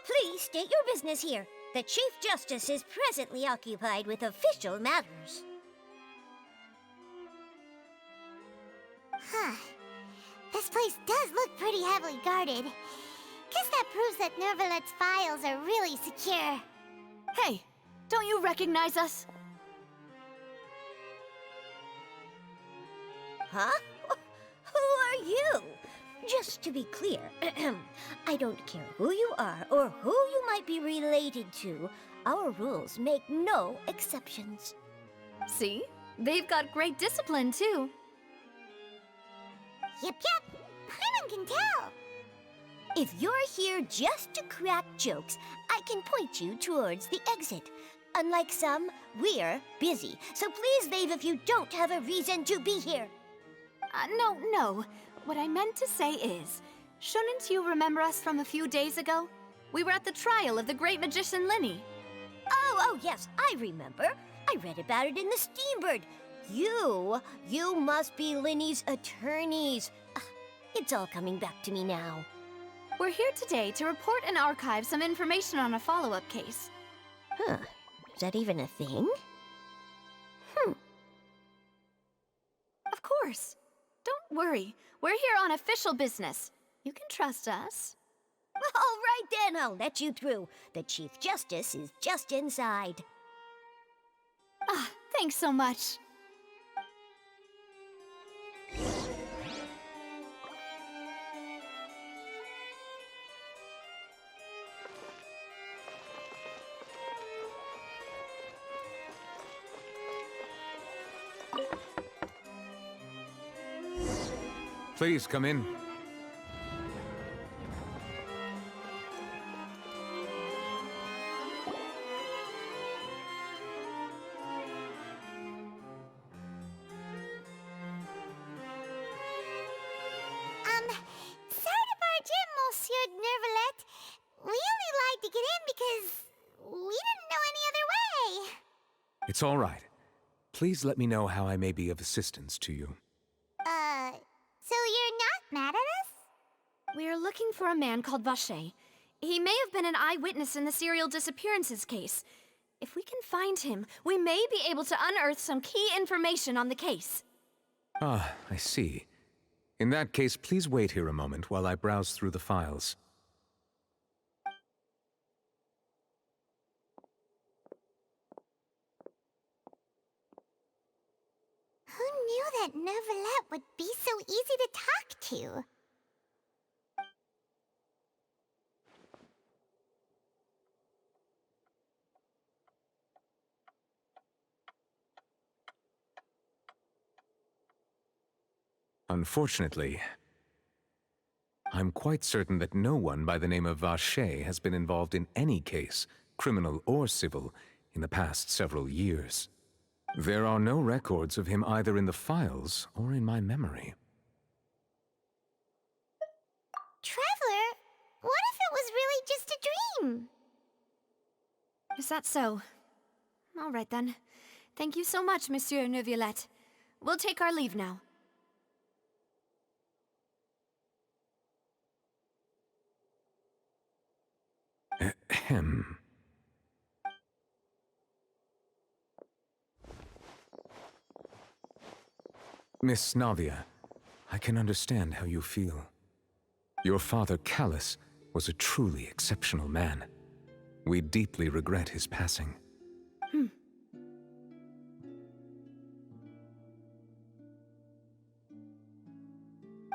Please state your business here. The Chief Justice is presently occupied with official matters. Huh. This place does look pretty heavily guarded. Guess that proves that Nervalet's files are really secure. Hey, don't you recognize us? Huh? Who are you? Just to be clear, I don't care who you are or who you might be related to. Our rules make no exceptions. See? They've got great discipline, too. Yep. Paimon can tell. If you're here just to crack jokes, I can point you towards the exit. Unlike some, we're busy, so please leave if you don't have a reason to be here. No. What I meant to say is, shouldn't you remember us from a few days ago? We were at the trial of the great magician Linny. Oh, yes, I remember. I read about it in the Steambird. You must be Linny's attorneys. It's all coming back to me now. We're here today to report and archive some information on a follow-up case. Huh, is that even a thing? Of course. Don't worry, we're here on official business. You can trust us. All right then, I'll let you through. The Chief Justice is just inside. Thanks so much. Please come in. Sorry to barge in, Monsieur Nervalet. We only lied to get in because we didn't know any other way. It's all right. Please let me know how I may be of assistance to you. So you're not mad at us? We're looking for a man called Vacher. He may have been an eyewitness in the serial disappearances case. If we can find him, we may be able to unearth some key information on the case. Ah, I see. In that case, please wait here a moment while I browse through the files. Who knew that Nervalet would be so easy to talk to? Unfortunately, I'm quite certain that no one by the name of Vacher has been involved in any case, criminal or civil, in the past several years. There are no records of him either in the files or in my memory. Traveler, what if it was really just a dream? Is that so? All right then. Thank you so much, Monsieur Neuvillette. We'll take our leave now. Ahem. Miss Navia, I can understand how you feel. Your father, Callus, was a truly exceptional man. We deeply regret his passing.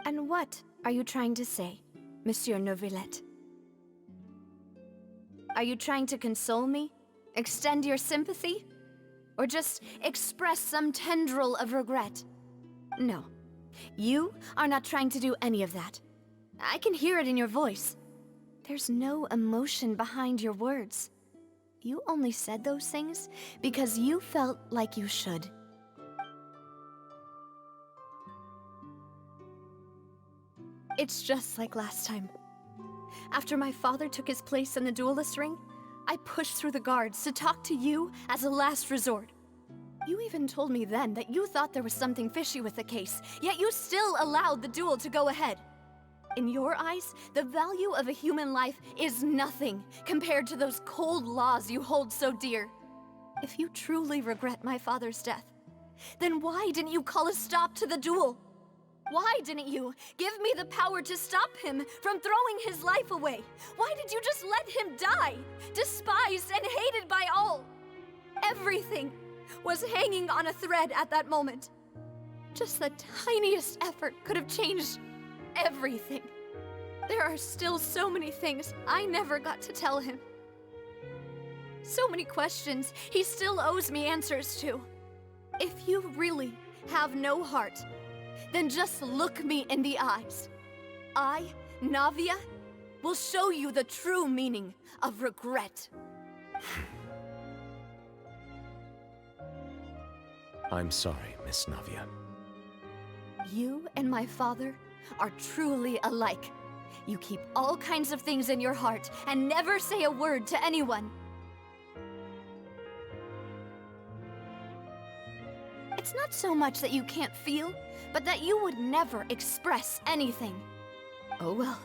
And what are you trying to say, Monsieur Neuvillette? Are you trying to console me? Extend your sympathy? Or just express some tendril of regret? No. You are not trying to do any of that. I can hear it in your voice. There's no emotion behind your words. You only said those things because you felt like you should. It's just like last time. After my father took his place in the duelist ring, I pushed through the guards to talk to you as a last resort. You even told me then that you thought there was something fishy with the case, yet you still allowed the duel to go ahead. In your eyes, the value of a human life is nothing compared to those cold laws you hold so dear. If you truly regret my father's death, then why didn't you call a stop to the duel? Why didn't you give me the power to stop him from throwing his life away? Why did you just let him die, despised and hated by all? Everything was hanging on a thread at that moment. Just the tiniest effort could have changed everything. There are still so many things I never got to tell him. So many questions he still owes me answers to. If you really have no heart, then just look me in the eyes. I, Navia, will show you the true meaning of regret. I'm sorry, Miss Navia. You and my father are truly alike. You keep all kinds of things in your heart and never say a word to anyone. It's not so much that you can't feel, but that you would never express anything. Oh well.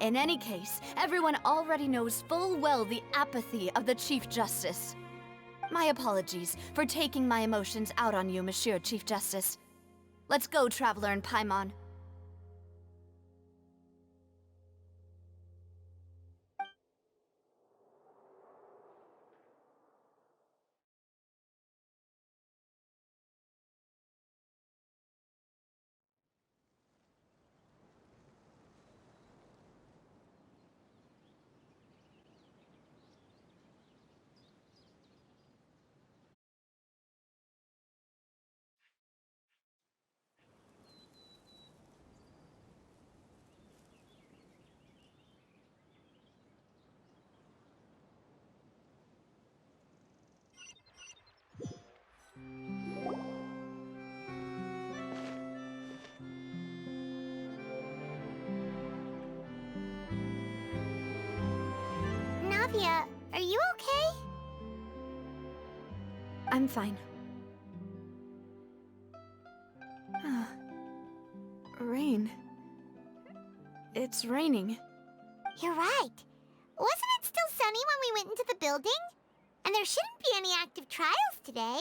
In any case, everyone already knows full well the apathy of the Chief Justice. My apologies for taking my emotions out on you, Monsieur Chief Justice. Let's go, Traveler and Paimon. Navia, are you okay? I'm fine. Rain. It's raining. You're right. Wasn't it still sunny when we went into the building? And there shouldn't be any active trials today.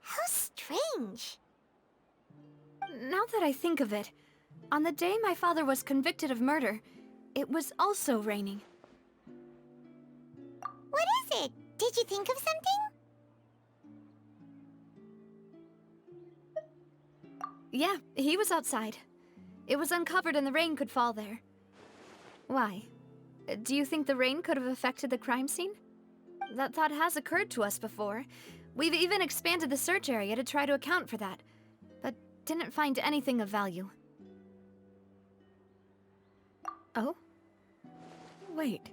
How strange. Now that I think of it, on the day my father was convicted of murder, it was also raining. What is it? Did you think of something? Yeah, he was outside. It was uncovered and the rain could fall there. Why? Do you think the rain could have affected the crime scene? That thought has occurred to us before. We've even expanded the search area to try to account for that, but didn't find anything of value. Oh? Wait.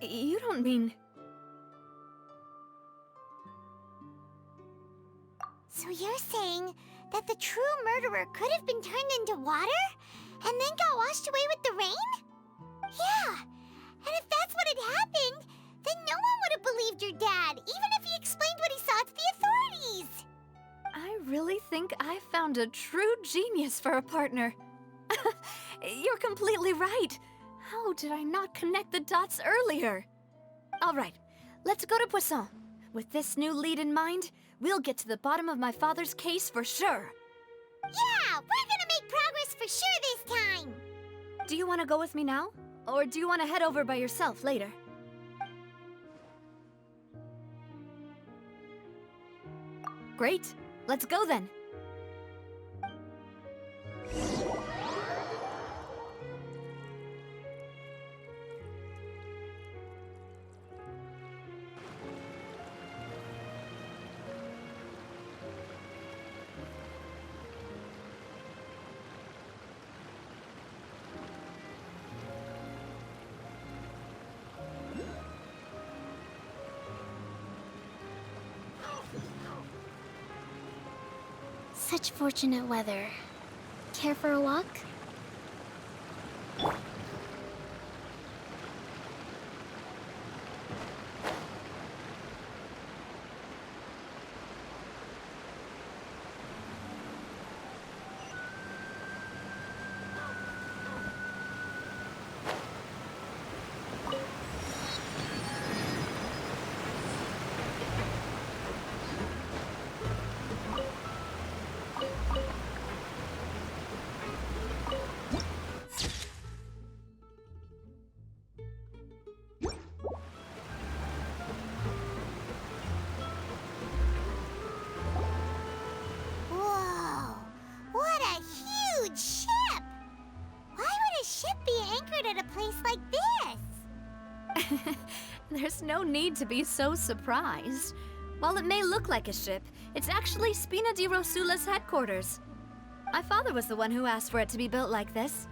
You don't mean... So you're saying that the true murderer could have been turned into water and then got washed away with the rain? Yeah, and if that's what had happened, then no one would have believed your dad, even if he explained what he saw to the authorities. I really think I found a true genius for a partner. You're completely right. How did I not connect the dots earlier? All right, let's go to Poisson. With this new lead in mind, we'll get to the bottom of my father's case for sure. Yeah, we're gonna make progress for sure this time. Do you want to go with me now? Or do you want to head over by yourself later? Great. Let's go then. Such fortunate weather. Care for a walk? There's no need to be so surprised. While it may look like a ship, it's actually Spina di Rosula's headquarters. My father was the one who asked for it to be built like this.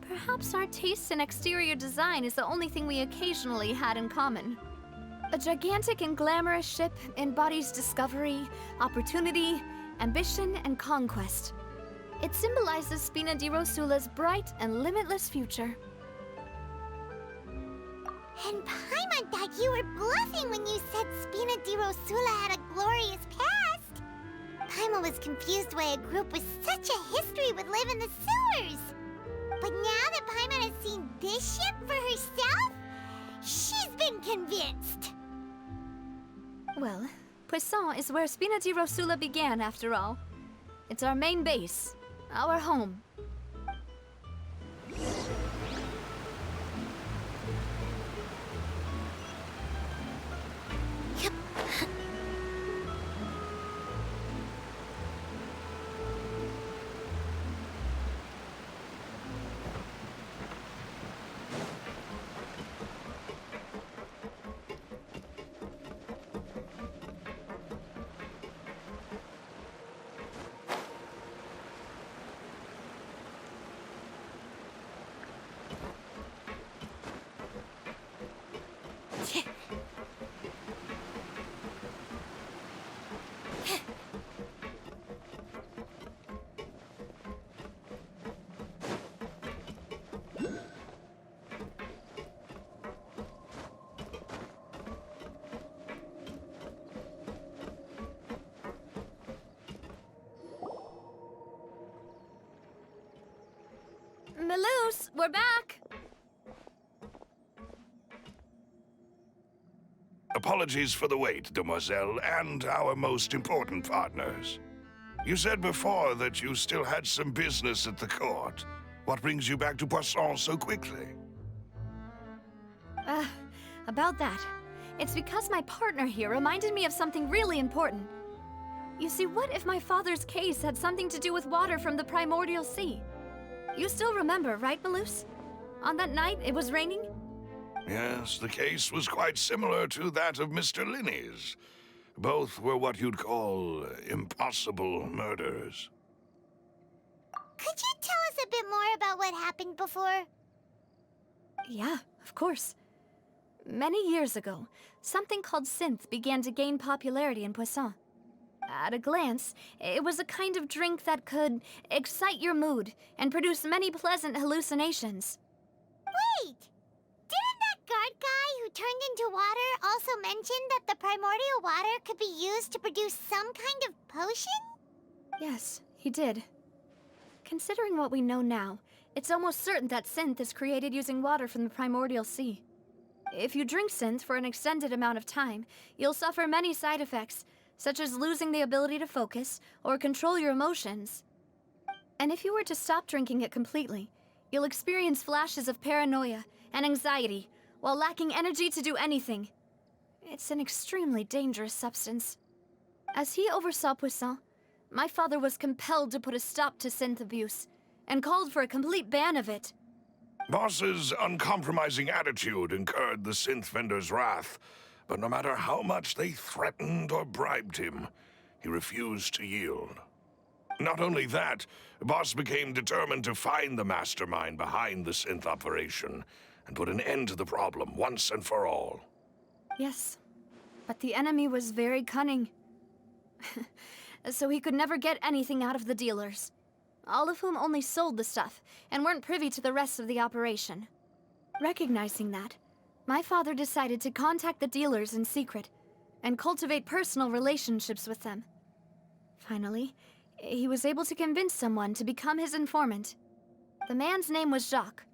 Perhaps our taste in exterior design is the only thing we occasionally had in common. A gigantic and glamorous ship embodies discovery, opportunity, ambition, and conquest. It symbolizes Spina di Rosula's bright and limitless future. And Paimon thought you were bluffing when you said Spina di Rosula had a glorious past. Paimon was confused why a group with such a history would live in the sewers. But now that Paimon has seen this ship for herself, she's been convinced. Well, Poisson is where Spina di Rosula began, after all. It's our main base, our home. Melus, we're back! Apologies for the wait, demoiselle, and our most important partners. You said before that you still had some business at the court. What brings you back to Poisson so quickly? About that. It's because my partner here reminded me of something really important. You see, what if my father's case had something to do with water from the primordial sea? You still remember, right, Melus? On that night, it was raining? Yes, the case was quite similar to that of Mr. Linney's. Both were what you'd call impossible murders. Could you tell us a bit more about what happened before? Yeah, of course. Many years ago, something called synth began to gain popularity in Poisson. At a glance, it was a kind of drink that could excite your mood and produce many pleasant hallucinations. Wait! Didn't that guard guy who turned into water also mention that the primordial water could be used to produce some kind of potion? Yes, he did. Considering what we know now, it's almost certain that synth is created using water from the primordial sea. If you drink synth for an extended amount of time, you'll suffer many side effects, such as losing the ability to focus or control your emotions. And if you were to stop drinking it completely, you'll experience flashes of paranoia and anxiety while lacking energy to do anything. It's an extremely dangerous substance. As he oversaw Poisson, my father was compelled to put a stop to synth abuse and called for a complete ban of it. Boss's uncompromising attitude incurred the synth vendor's wrath, but no matter how much they threatened or bribed him, he refused to yield. Not only that, Boss became determined to find the mastermind behind the synth operation and put an end to the problem once and for all. Yes, but the enemy was very cunning. So he could never get anything out of the dealers, all of whom only sold the stuff and weren't privy to the rest of the operation. Recognizing that, my father decided to contact the dealers in secret and cultivate personal relationships with them. Finally, he was able to convince someone to become his informant. The man's name was Jacques.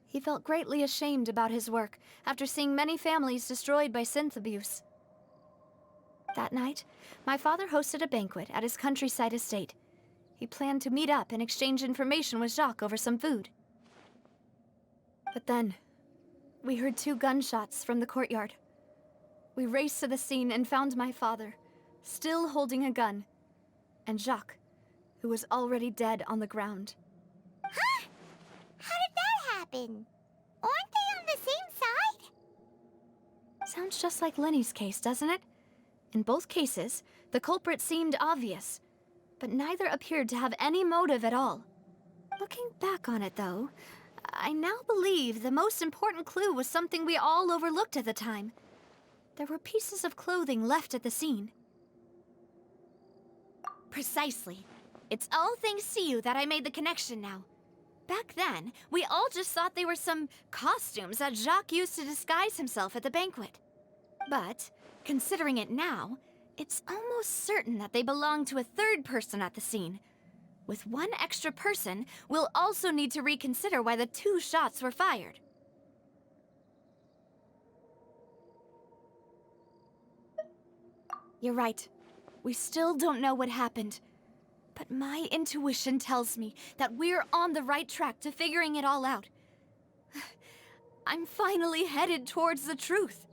He felt greatly ashamed about his work after seeing many families destroyed by synth abuse. That night, my father hosted a banquet at his countryside estate. He planned to meet up and exchange information with Jacques over some food. But then, we heard 2 gunshots from the courtyard. We raced to the scene and found my father, still holding a gun, and Jacques, who was already dead on the ground. Huh? How did that happen? Aren't they on the same side? Sounds just like Lenny's case, doesn't it? In both cases, the culprit seemed obvious, but neither appeared to have any motive at all. Looking back on it, though, I now believe the most important clue was something we all overlooked at the time. There were pieces of clothing left at the scene. Precisely. It's all thanks to you that I made the connection now. Back then, we all just thought they were some costumes that Jacques used to disguise himself at the banquet. But, considering it now, it's almost certain that they belong to a third person at the scene. With one extra person, we'll also need to reconsider why the 2 shots were fired. You're right. We still don't know what happened. But my intuition tells me that we're on the right track to figuring it all out. I'm finally headed towards the truth.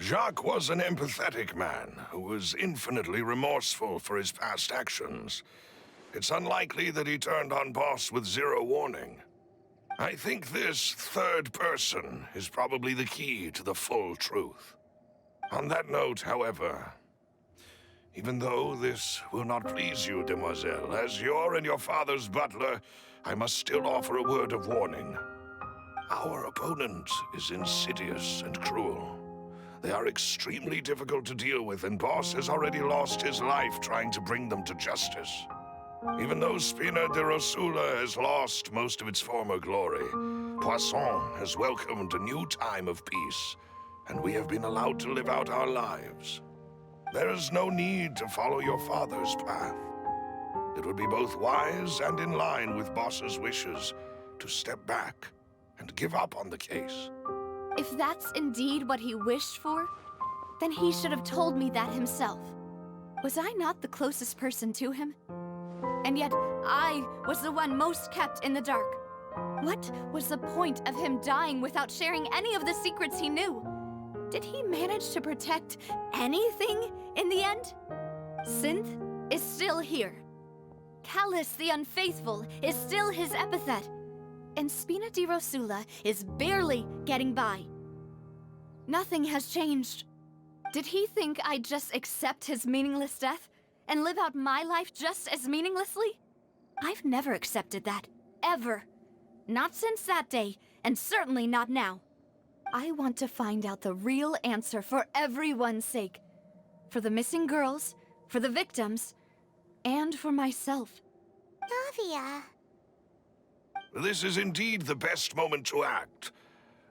Jacques was an empathetic man who was infinitely remorseful for his past actions. It's unlikely that he turned on Boss with 0 warning. I think this third person is probably the key to the full truth. On that note, however, even though this will not please you, demoiselle, as your and your father's butler, I must still offer a word of warning. Our opponent is insidious and cruel. They are extremely difficult to deal with, and Boss has already lost his life trying to bring them to justice. Even though Spina de Rosula has lost most of its former glory, Poisson has welcomed a new time of peace, and we have been allowed to live out our lives. There is no need to follow your father's path. It would be both wise and in line with Boss's wishes to step back and give up on the case. If that's indeed what he wished for, then he should have told me that himself. Was I not the closest person to him? And yet, I was the one most kept in the dark. What was the point of him dying without sharing any of the secrets he knew? Did he manage to protect anything in the end? Synth is still here. Callus the Unfaithful is still his epithet. And Spina di Rosula is barely getting by. Nothing has changed. Did he think I'd just accept his meaningless death and live out my life just as meaninglessly? I've never accepted that, ever. Not since that day, and certainly not now. I want to find out the real answer for everyone's sake. For the missing girls, for the victims, and for myself. Navia. This is indeed the best moment to act.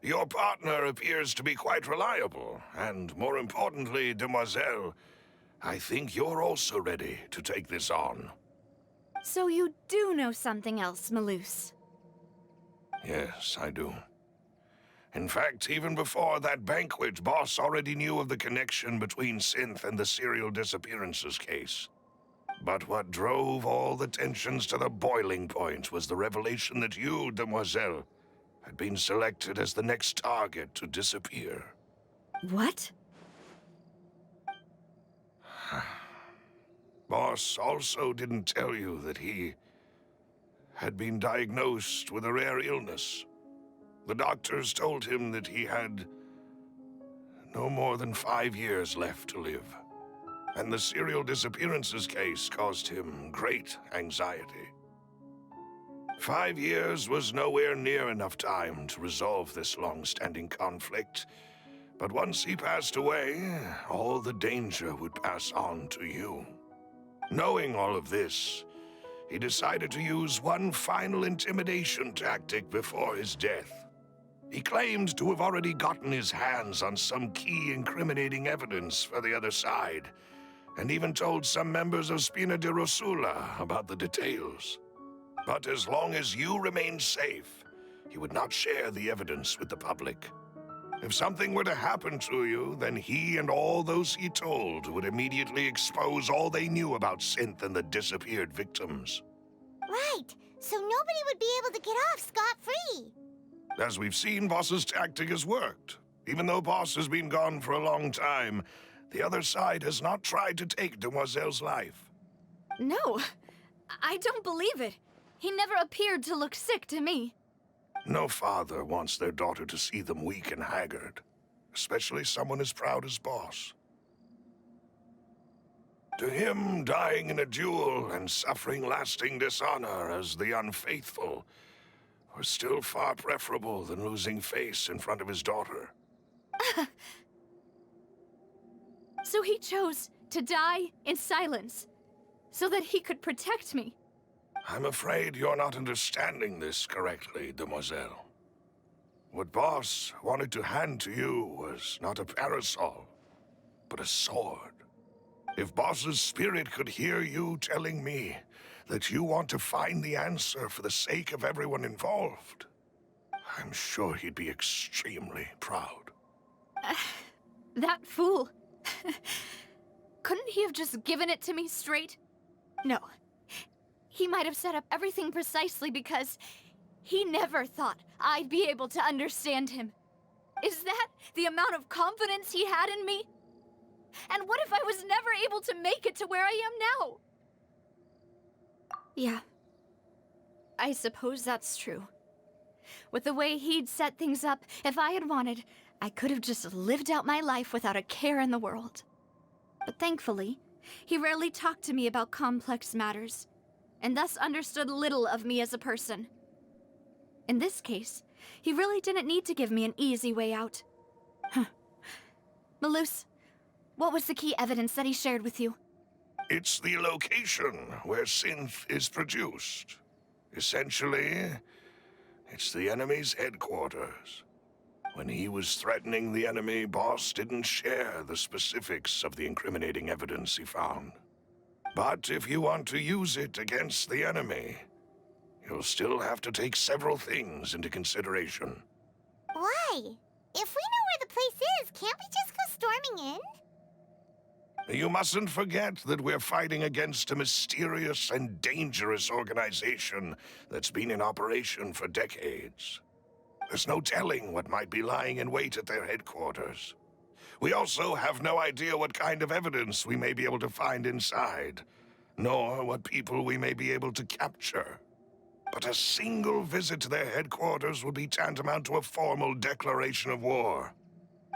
Your partner appears to be quite reliable, and more importantly, demoiselle, I think you're also ready to take this on. So you do know something else, Maloose? Yes, I do. In fact, even before that banquet, Boss already knew of the connection between Synth and the serial disappearances case. But what drove all the tensions to the boiling point was the revelation that you, demoiselle, had been selected as the next target to disappear. What? Boss also didn't tell you that he had been diagnosed with a rare illness. The doctors told him that he had no more than 5 years left to live. And the serial disappearances case caused him great anxiety. 5 years was nowhere near enough time to resolve this long-standing conflict. But once he passed away, all the danger would pass on to you. Knowing all of this, he decided to use one final intimidation tactic before his death. He claimed to have already gotten his hands on some key incriminating evidence for the other side, and even told some members of Spina de Rosula about the details. But as long as you remained safe, he would not share the evidence with the public. If something were to happen to you, then he and all those he told would immediately expose all they knew about Synth and the disappeared victims. Right, so nobody would be able to get off scot-free. As we've seen, Boss's tactic has worked. Even though Boss has been gone for a long time, the other side has not tried to take Demoiselle's life. No, I don't believe it. He never appeared to look sick to me. No father wants their daughter to see them weak and haggard, especially someone as proud as Boss. To him, dying in a duel and suffering lasting dishonor as the unfaithful was still far preferable than losing face in front of his daughter. So he chose to die in silence, so that he could protect me. I'm afraid you're not understanding this correctly, demoiselle. What Boss wanted to hand to you was not a parasol, but a sword. If Boss's spirit could hear you telling me that you want to find the answer for the sake of everyone involved, I'm sure he'd be extremely proud. That fool. Couldn't he have just given it to me straight? No. He might have set up everything precisely because he never thought I'd be able to understand him. Is that the amount of confidence he had in me? And what if I was never able to make it to where I am now? Yeah. I suppose that's true. With the way he'd set things up, if I had wanted, I could have just lived out my life without a care in the world. But thankfully, he rarely talked to me about complex matters, and thus understood little of me as a person. In this case, he really didn't need to give me an easy way out. Malus, what was the key evidence that he shared with you? It's the location where synth is produced. Essentially, it's the enemy's headquarters. When he was threatening the enemy, Boss didn't share the specifics of the incriminating evidence he found. But if you want to use it against the enemy, you'll still have to take several things into consideration. Why? If we know where the place is, can't we just go storming in? You mustn't forget that we're fighting against a mysterious and dangerous organization that's been in operation for decades. There's no telling what might be lying in wait at their headquarters. We also have no idea what kind of evidence we may be able to find inside, nor what people we may be able to capture. But a single visit to their headquarters would be tantamount to a formal declaration of war.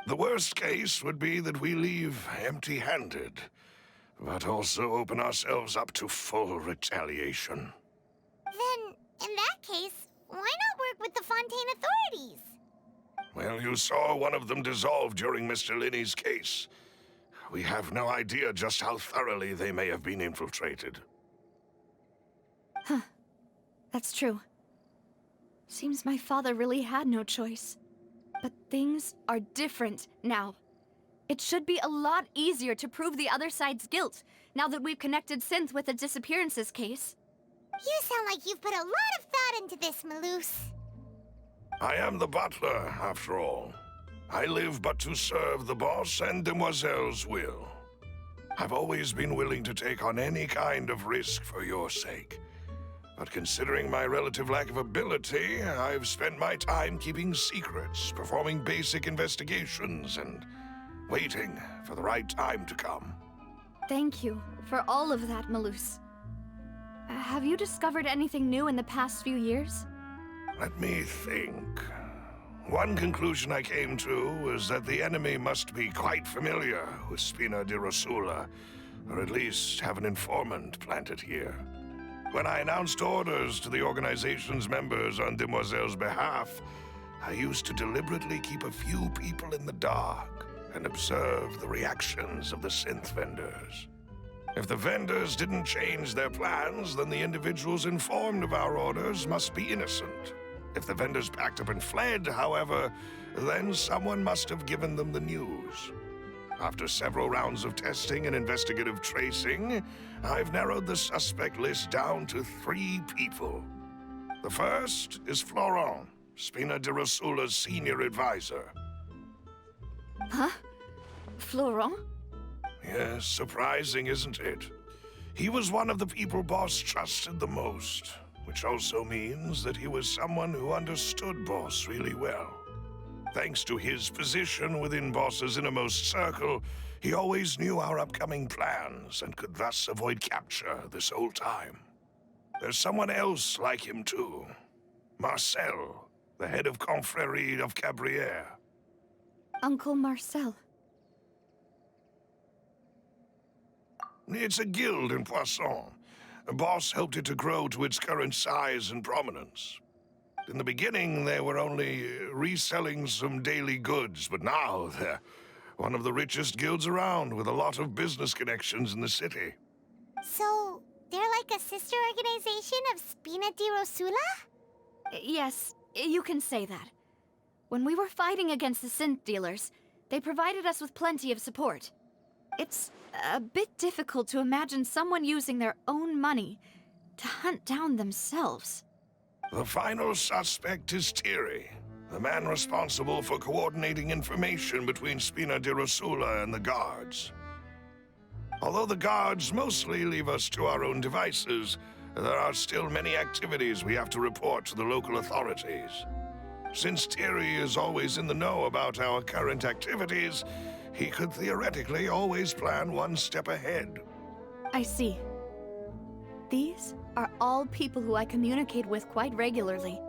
The worst case would be that we leave empty-handed, but also open ourselves up to full retaliation. Then, in that case, why not work with the Fontaine authorities? Well, you saw one of them dissolve during Mr. Linney's case. We have no idea just how thoroughly they may have been infiltrated. Huh. That's true. Seems my father really had no choice. But things are different now. It should be a lot easier to prove the other side's guilt, now that we've connected Synth with the disappearances case. You sound like you've put a lot of thought into this, Malus. I am the butler, after all. I live but to serve the boss and Demoiselle's will. I've always been willing to take on any kind of risk for your sake. But considering my relative lack of ability, I've spent my time keeping secrets, performing basic investigations, and waiting for the right time to come. Thank you for all of that, Malus. Have you discovered anything new in the past few years? Let me think. One conclusion I came to was that the enemy must be quite familiar with Spina di Rosula, or at least have an informant planted here. When I announced orders to the organization's members on Demoiselle's behalf, I used to deliberately keep a few people in the dark and observe the reactions of the synth vendors. If the vendors didn't change their plans, then the individuals informed of our orders must be innocent. If the vendors packed up and fled, however, then someone must have given them the news. After several rounds of testing and investigative tracing, I've narrowed the suspect list down to 3 people. The first is Florent, Spina di Rosula's senior advisor. Huh? Florent? Yes, surprising, isn't it? He was one of the people Boss trusted the most, which also means that he was someone who understood Boss really well. Thanks to his position within Boss's innermost circle, he always knew our upcoming plans and could thus avoid capture this whole time. There's someone else like him too. Marcel, the head of Confrérie of Cabrières. Uncle Marcel. It's a guild in Poisson. A boss helped it to grow to its current size and prominence. In the beginning, they were only reselling some daily goods, but now they're one of the richest guilds around, with a lot of business connections in the city. So, they're like a sister organization of Spina di Rosula? Yes, you can say that. When we were fighting against the synth dealers, they provided us with plenty of support. It's a bit difficult to imagine someone using their own money to hunt down themselves. The final suspect is Thierry, the man responsible for coordinating information between Spina di Rosula and the guards. Although the guards mostly leave us to our own devices, there are still many activities we have to report to the local authorities. Since Thierry is always in the know about our current activities, he could theoretically always plan one step ahead. I see. These are all people who I communicate with quite regularly.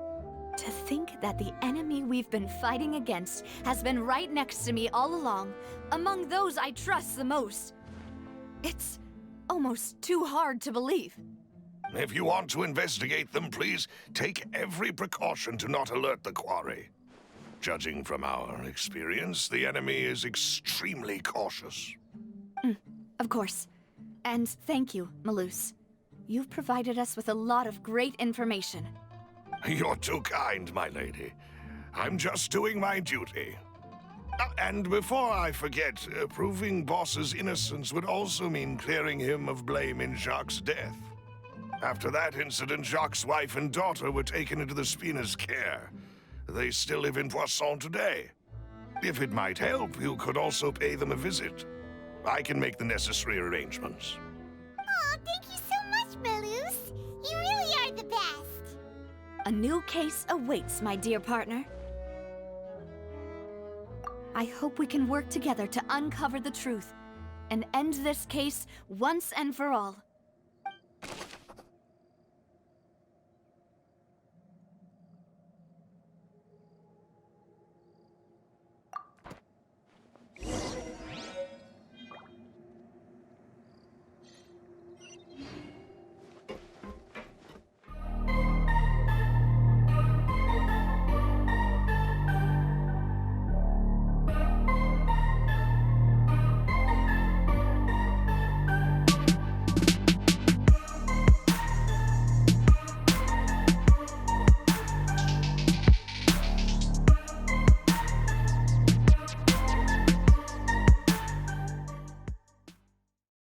To think that the enemy we've been fighting against has been right next to me all along, among those I trust the most. It's almost too hard to believe. If you want to investigate them, please take every precaution to not alert the quarry. Judging from our experience, the enemy is extremely cautious. Of course. And thank you, Malus. You've provided us with a lot of great information. You're too kind, my lady. I'm just doing my duty. And before I forget, proving Boss's innocence would also mean clearing him of blame in Jacques' death. After that incident, Jacques' wife and daughter were taken into the Spina's care. They still live in Poisson today. If it might help, you could also pay them a visit. I can make the necessary arrangements. Aw, thank you so much, Malus. You really are the best. A new case awaits, my dear partner. I hope we can work together to uncover the truth and end this case once and for all.